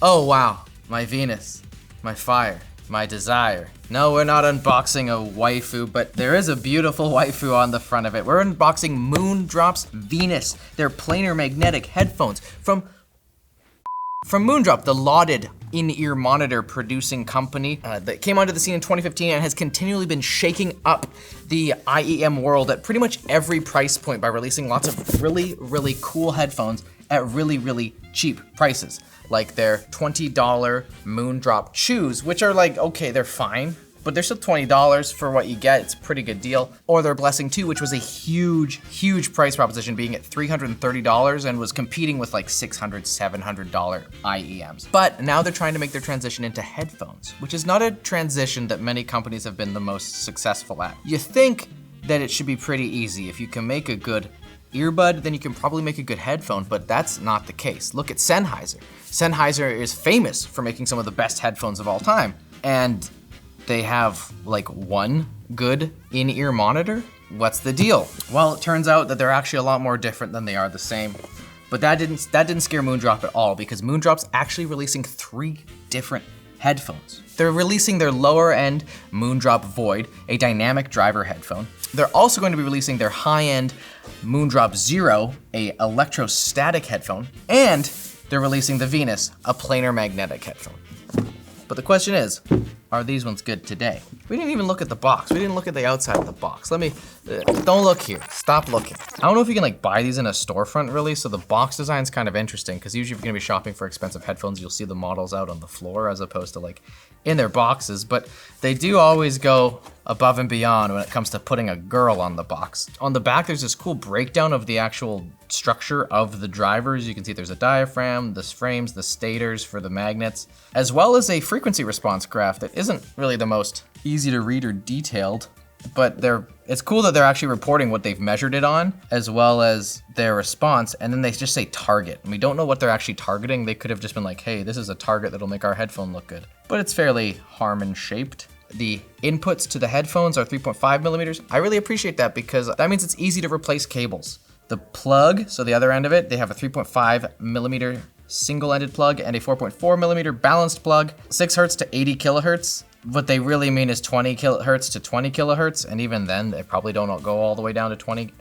Oh wow, my Venus, my fire, my desire. No, we're not unboxing a waifu, but there is a beautiful waifu on the front of it. We're unboxing Moondrop's Venus. They're planar magnetic headphones from Moondrop, the lauded in-ear monitor producing company that came onto the scene in 2015 and has continually been shaking up the IEM world at pretty much every price point by releasing lots of really, really cool headphones at really, really cheap prices. Like their $20 Moondrop Chews, which are like, okay, they're fine, but they're still $20 for what you get. It's a pretty good deal. Or their Blessing 2, which was a huge, huge price proposition, being at $330 and was competing with like $600, $700 IEMs. But now they're trying to make their transition into headphones, which is not a transition that many companies have been the most successful at. You think that it should be pretty easy. If you can make a good earbud, then you can probably make a good headphone, but that's not the case. Look at Sennheiser. Sennheiser is famous for making some of the best headphones of all time, and they have like one good in-ear monitor? What's the deal? Well, it turns out that they're actually a lot more different than they are the same. But that didn't scare Moondrop at all, because Moondrop's actually releasing 3 different headphones. They're releasing their lower end Moondrop Void, a dynamic driver headphone. They're also going to be releasing their high-end Moondrop Zero, a electrostatic headphone, and they're releasing the Venus, a planar magnetic headphone. But the question is, are these ones good today? We didn't even look at the box. We didn't look at the outside of the box. Don't look here, stop looking. I don't know if you can like buy these in a storefront really, so the box design's kind of interesting, because usually if you're gonna be shopping for expensive headphones, you'll see the models out on the floor as opposed to like in their boxes, but they do always go above and beyond when it comes to putting a girl on the box. On the back, there's this cool breakdown of the actual structure of the drivers. You can see there's a diaphragm, the frames, the stators for the magnets, as well as a frequency response graph that isn't really the most easy to read or detailed, but it's cool that they're actually reporting what they've measured it on, as well as their response, and then they just say target. And we don't know what they're actually targeting. They could have just been like, hey, this is a target that'll make our headphone look good. But it's fairly Harman shaped. The inputs to the headphones are 3.5 millimeters. I really appreciate that, because that means it's easy to replace cables. The plug, so the other end of it, they have a 3.5 millimeter single-ended plug and a 4.4 millimeter balanced plug, 6 hertz to 80 kilohertz. What they really mean is 20 kilohertz to 20 kilohertz, and even then, they probably don't go all the way down to 20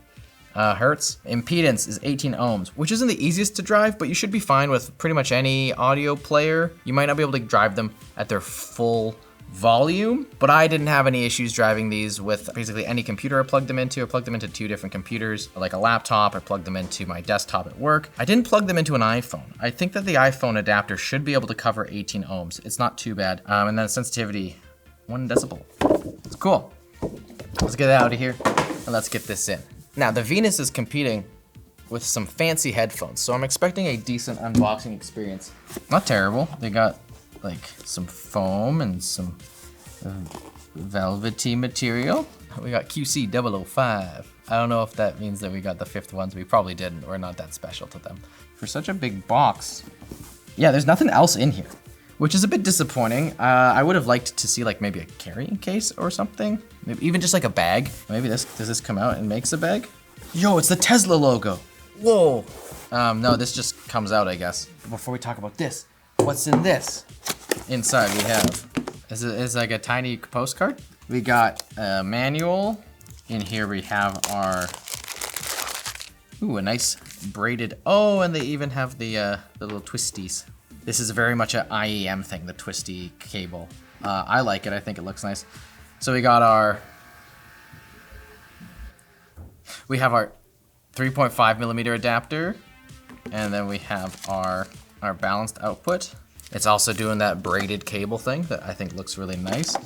hertz. Impedance is 18 ohms, which isn't the easiest to drive, but you should be fine with pretty much any audio player. You might not be able to drive them at their full volume, but I didn't have any issues driving these with basically any computer I plugged them into. I plugged them into 2 different computers, like a laptop. I plugged them into my desktop at work. I didn't plug them into an iPhone. I think that the iPhone adapter should be able to cover 18 ohms. It's not too bad. And then sensitivity, 1 decibel. It's cool. Let's get it out of here and let's get this in. Now, the Venus is competing with some fancy headphones, so I'm expecting a decent unboxing experience. Not terrible. They got like some foam and some velvety material. We got QC005. I don't know if that means that we got the 5th ones. We probably didn't. We're not that special to them. For such a big box, yeah, there's nothing else in here, which is a bit disappointing. I would have liked to see like maybe a carrying case or something. Maybe even just like a bag. Maybe does this come out and makes a bag? Yo, it's the Tesla logo. Whoa. No, this just comes out, I guess. Before we talk about this, what's in this? Inside we have, is like a tiny postcard. We got a manual. In here we have our, a nice braided, and they even have the little twisties. This is very much an IEM thing, the twisty cable. I like it, I think it looks nice. So we have our 3.5 millimeter adapter, and then we have our balanced output. It's also doing that braided cable thing that I think looks really nice.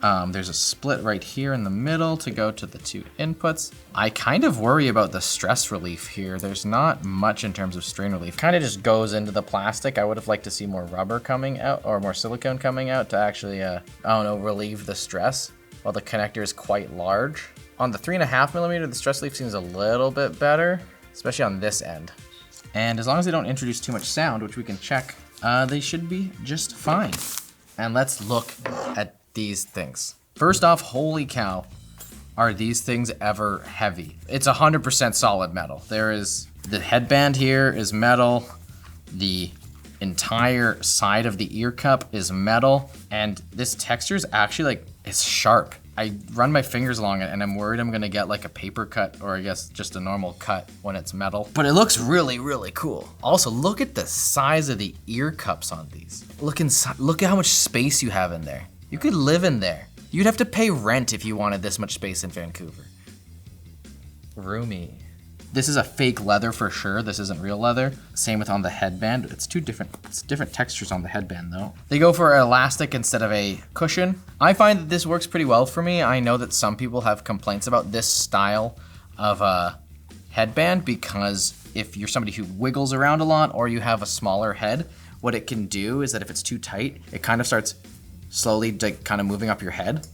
There's a split right here in the middle to go to the 2 inputs. I kind of worry about the stress relief here. There's not much in terms of strain relief. Kind of just goes into the plastic. I would have liked to see more rubber coming out or more silicone coming out to actually, relieve the stress, while the connector is quite large. On the 3.5 millimeter, the stress relief seems a little bit better, especially on this end. And as long as they don't introduce too much sound, which we can check, they should be just fine. And let's look at these things. First off, holy cow, are these things ever heavy? It's 100% solid metal. The headband here is metal. The entire side of the ear cup is metal, and this texture is actually like, it's sharp. I run my fingers along it and I'm worried I'm gonna get like a paper cut, or I guess just a normal cut when it's metal. But it looks really, really cool. Also, look at the size of the ear cups on these. Look inside, look at how much space you have in there. You could live in there. You'd have to pay rent if you wanted this much space in Vancouver. Roomy. This is a fake leather for sure. This isn't real leather. Same with on the headband. It's different textures on the headband though. They go for elastic instead of a cushion. I find that this works pretty well for me. I know that some people have complaints about this style of a headband because if you're somebody who wiggles around a lot or you have a smaller head, what it can do is that if it's too tight, it kind of starts slowly like kind of moving up your head.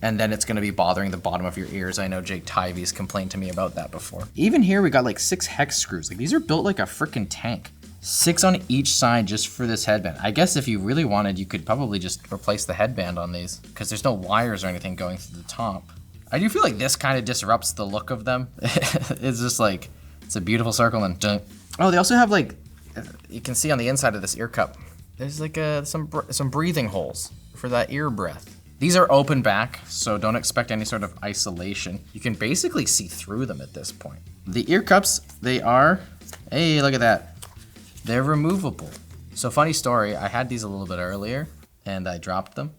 And then it's gonna be bothering the bottom of your ears. I know Jake Tivey's complained to me about that before. Even here, we got like 6 hex screws. Like these are built like a freaking tank. 6 on each side just for this headband. I guess if you really wanted, you could probably just replace the headband on these because there's no wires or anything going through the top. I do feel like this kind of disrupts the look of them. It's just like, it's a beautiful circle and dun. Oh, they also have like, you can see on the inside of this ear cup, there's like some breathing holes for that ear breath. These are open back, so don't expect any sort of isolation. You can basically see through them at this point. The ear cups, they are, hey, look at that. They're removable. So funny story, I had these a little bit earlier and I dropped them.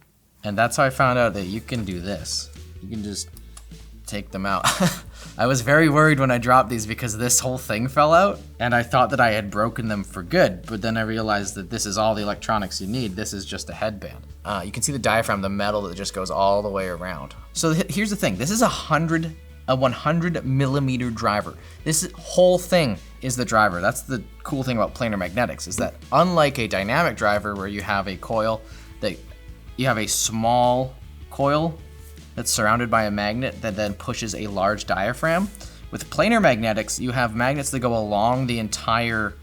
And that's how I found out that you can do this. You can just take them out. I was very worried when I dropped these because this whole thing fell out and I thought that I had broken them for good, but then I realized that this is all the electronics you need. This is just a headband. You can see the diaphragm, the metal that just goes all the way around. So here's the thing, this is a 100 millimeter driver. This whole thing is the driver. That's the cool thing about planar magnetics, is that unlike a dynamic driver where you have a coil, that you have a small coil that's surrounded by a magnet that then pushes a large diaphragm. With planar magnetics, you have magnets that go along the entire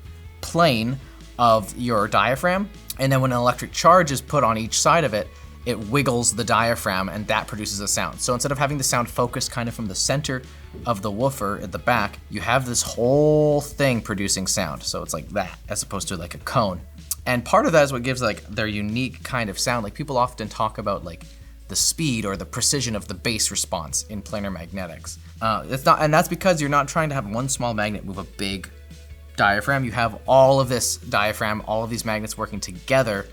plane of your diaphragm, and then when an electric charge is put on each side of it, it wiggles the diaphragm and that produces a sound. So instead of having the sound focused kind of from the center of the woofer at the back, you have this whole thing producing sound. So it's like that, as opposed to like a cone. And part of that is what gives like their unique kind of sound. Like people often talk about like the speed or the precision of the bass response in planar magnetics. And that's because you're not trying to have one small magnet move a big diaphragm. You have all of this diaphragm, all of these magnets working together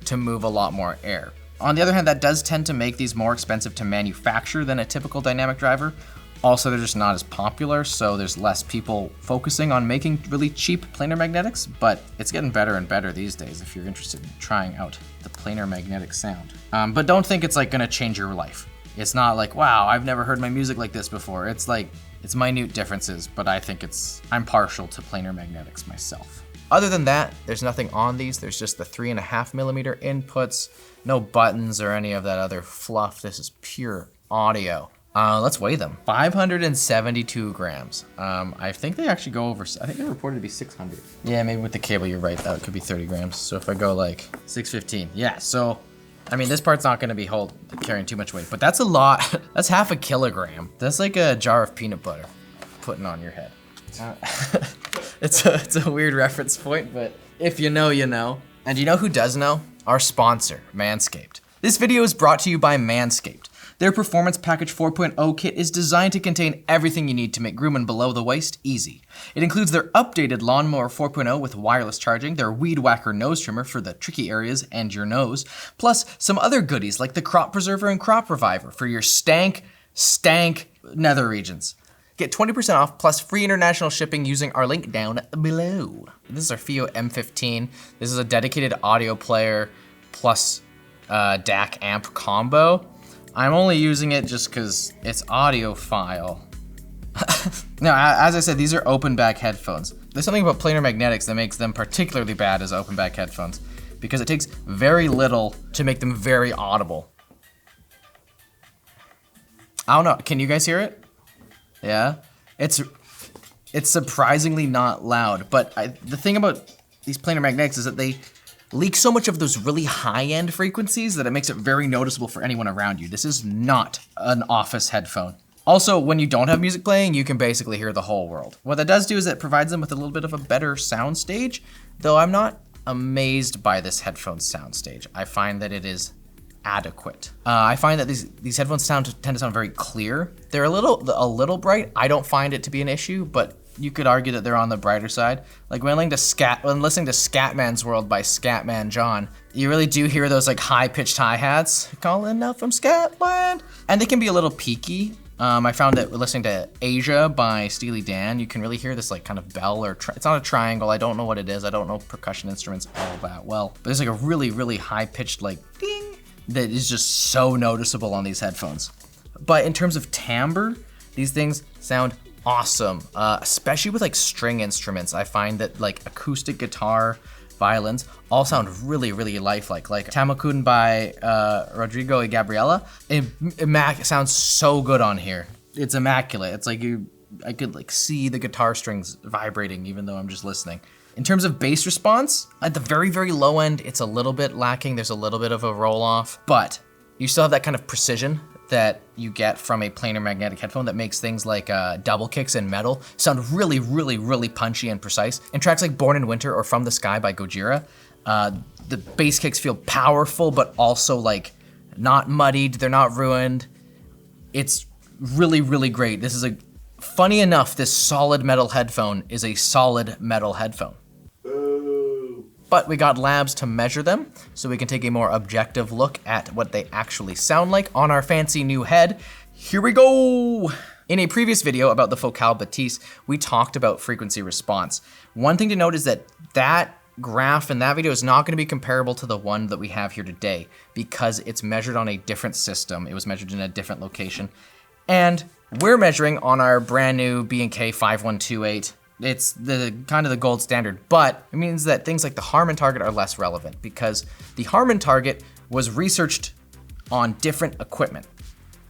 to move a lot more air. On the other hand, that does tend to make these more expensive to manufacture than a typical dynamic driver. Also, they're just not as popular, so there's less people focusing on making really cheap planar magnetics, but it's getting better and better these days if you're interested in trying out the planar magnetic sound. But don't think it's like gonna change your life. It's not like, wow, I've never heard my music like this before. It's like, it's minute differences, but I think I'm partial to planar magnetics myself. Other than that, there's nothing on these. There's just the 3.5 millimeter inputs, no buttons or any of that other fluff. This is pure audio. Let's weigh them. 572 grams. I think they actually go over, I think they're reported to be 600. Yeah, maybe with the cable, you're right, that could be 30 grams. So if I go like 615, yeah, so, I mean, this part's not gonna be carrying too much weight, but that's a lot. That's half a kilogram. That's like a jar of peanut butter putting on your head. It's a weird reference point, but if you know, you know. And you know who does know? Our sponsor, Manscaped. This video is brought to you by Manscaped. Their Performance Package 4.0 kit is designed to contain everything you need to make grooming below the waist easy. It includes their updated Lawnmower 4.0 with wireless charging, their Weed Whacker nose trimmer for the tricky areas and your nose, plus some other goodies like the Crop Preserver and Crop Reviver for your stank nether regions. Get 20% off plus free international shipping using our link down below. This is our FIO M15. This is a dedicated audio player plus DAC amp combo. I'm only using it just because it's audiophile. Now, as I said, these are open back headphones. There's something about planar magnetics that makes them particularly bad as open back headphones because it takes very little to make them very audible. I don't know, can you guys hear it? Yeah? It's surprisingly not loud, but the thing about these planar magnetics is that they leak so much of those really high-end frequencies that it makes it very noticeable for anyone around you. This is not an office headphone. Also, when you don't have music playing, you can basically hear the whole world. What that does do is it provides them with a little bit of a better sound stage, though I'm not amazed by this headphone soundstage. I find that it is adequate. I find that these headphones tend to sound very clear. They're a little bright. I don't find it to be an issue, but you could argue that they're on the brighter side. Like when listening to Scatman's World by Scatman John, you really do hear those like high-pitched hi-hats calling out from Scatland, and they can be a little peaky. I found that listening to Asia by Steely Dan, you can really hear this like kind of bell or it's not a triangle. I don't know what it is. I don't know percussion instruments all that well, but there's like a really high-pitched like ding that is just so noticeable on these headphones. But in terms of timbre, these things sound awesome, especially with like string instruments. I find that like acoustic guitar, violins all sound really lifelike. Like Tamakun by Rodrigo y Gabriela, it sounds so good on here. It's immaculate. It's like I could like see the guitar strings vibrating even though I'm just listening. In terms of bass response, at the very low end, it's a little bit lacking. There's a little bit of a roll off, but you still have that kind of precision that you get from a planar magnetic headphone that makes things like double kicks and metal sound really punchy and precise. In tracks like Born in Winter or From the Sky by Gojira, the bass kicks feel powerful, but also like not muddied, they're not ruined. It's really great. Funny enough, this solid metal headphone is a solid metal headphone. But we got labs to measure them, so we can take a more objective look at what they actually sound like on our fancy new head. Here we go! In a previous video about the Focal Batiste, we talked about frequency response. One thing to note is that graph in that video is not going to be comparable to the one that we have here today because it's measured on a different system. It was measured in a different location. And we're measuring on our brand new B&K 5128. It's the kind of the gold standard, but it means that things like the Harman target are less relevant because the Harman target was researched on different equipment,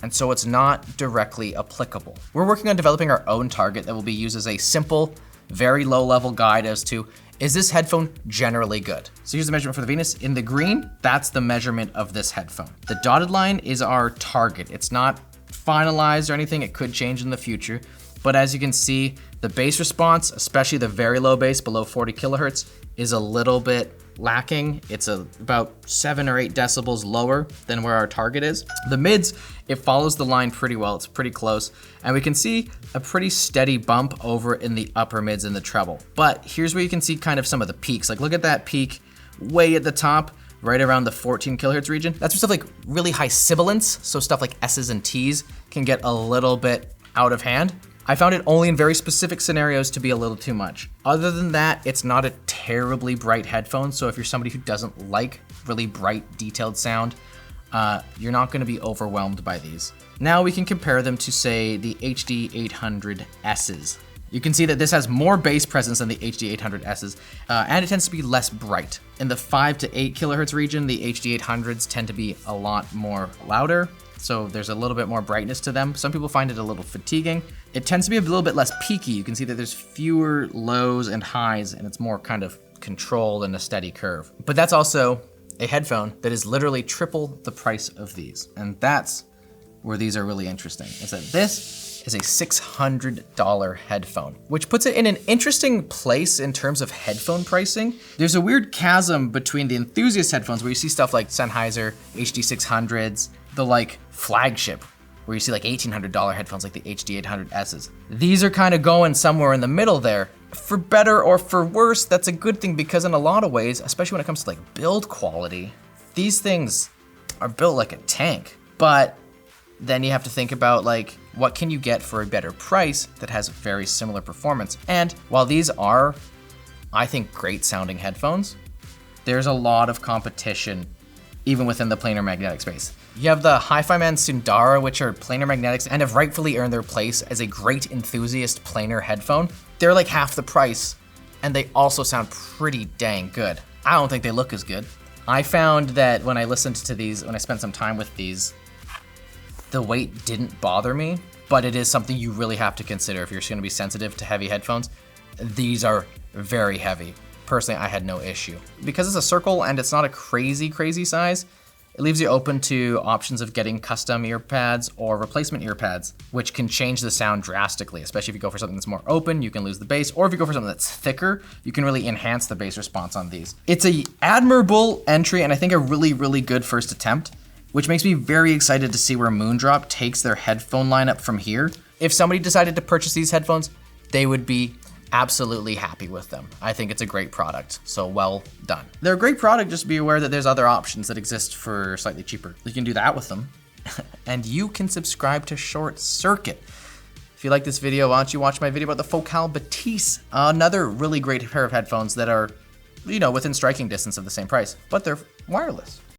and so it's not directly applicable. We're working on developing our own target that will be used as a simple, very low-level guide as to, is this headphone generally good? So here's the measurement for the Venus. In the green, that's the measurement of this headphone. The dotted line is our target. It's not finalized or anything. It could change in the future. But as you can see, the bass response, especially the very low bass below 40 kilohertz, is a little bit lacking. It's about 7 or 8 decibels lower than where our target is. The mids, it follows the line pretty well. It's pretty close. And we can see a pretty steady bump over in the upper mids and the treble. But here's where you can see kind of some of the peaks. Like look at that peak way at the top, right around the 14 kilohertz region. That's where stuff like really high sibilance, so stuff like S's and T's, can get a little bit out of hand. I found it only in very specific scenarios to be a little too much. Other than that, it's not a terribly bright headphone, so if you're somebody who doesn't like really bright, detailed sound, you're not gonna be overwhelmed by these. Now we can compare them to, say, the HD800Ss. You can see that this has more bass presence than the HD800Ss, and it tends to be less bright. In the 5 to 8 kilohertz region, the HD800s tend to be a lot more louder, so there's a little bit more brightness to them. Some people find it a little fatiguing. It tends to be a little bit less peaky. You can see that there's fewer lows and highs, and it's more kind of controlled and a steady curve. But that's also a headphone that is literally triple the price of these. And that's where these are really interesting, is that this is a $600 headphone, which puts it in an interesting place in terms of headphone pricing. There's a weird chasm between the enthusiast headphones where you see stuff like Sennheiser HD600s, the like flagship, where you see like $1,800 headphones like the HD800Ss. These are kind of going somewhere in the middle there. For better or for worse, that's a good thing because in a lot of ways, especially when it comes to like build quality, these things are built like a tank. But then you have to think about like, what can you get for a better price that has very similar performance? And while these are, I think, great sounding headphones, there's a lot of competition even within the planar magnetic space. You have the Hi-Fi Man Sundara, which are planar magnetics and have rightfully earned their place as a great enthusiast planar headphone. They're like half the price, and they also sound pretty dang good. I don't think they look as good. I found that when I listened to these, when I spent some time with these, the weight didn't bother me, but it is something you really have to consider if you're gonna be sensitive to heavy headphones. These are very heavy. Personally, I had no issue. Because it's a circle and it's not a crazy size, It leaves you open to options of getting custom ear pads or replacement ear pads, which can change the sound drastically, especially if you go for something that's more open, you can lose the bass, or if you go for something that's thicker, you can really enhance the bass response on these. It's a admirable entry and I think a really, really good first attempt, which makes me very excited to see where Moondrop takes their headphone lineup from here. If somebody decided to purchase these headphones, they would be absolutely happy with them. I think it's a great product, so well done. They're a great product, just be aware that there's other options that exist for slightly cheaper. You can do that with them. And you can subscribe to ShortCircuit. If you like this video, why don't you watch my video about the Focal Batiste, another really great pair of headphones that are, within striking distance of the same price, but they're wireless.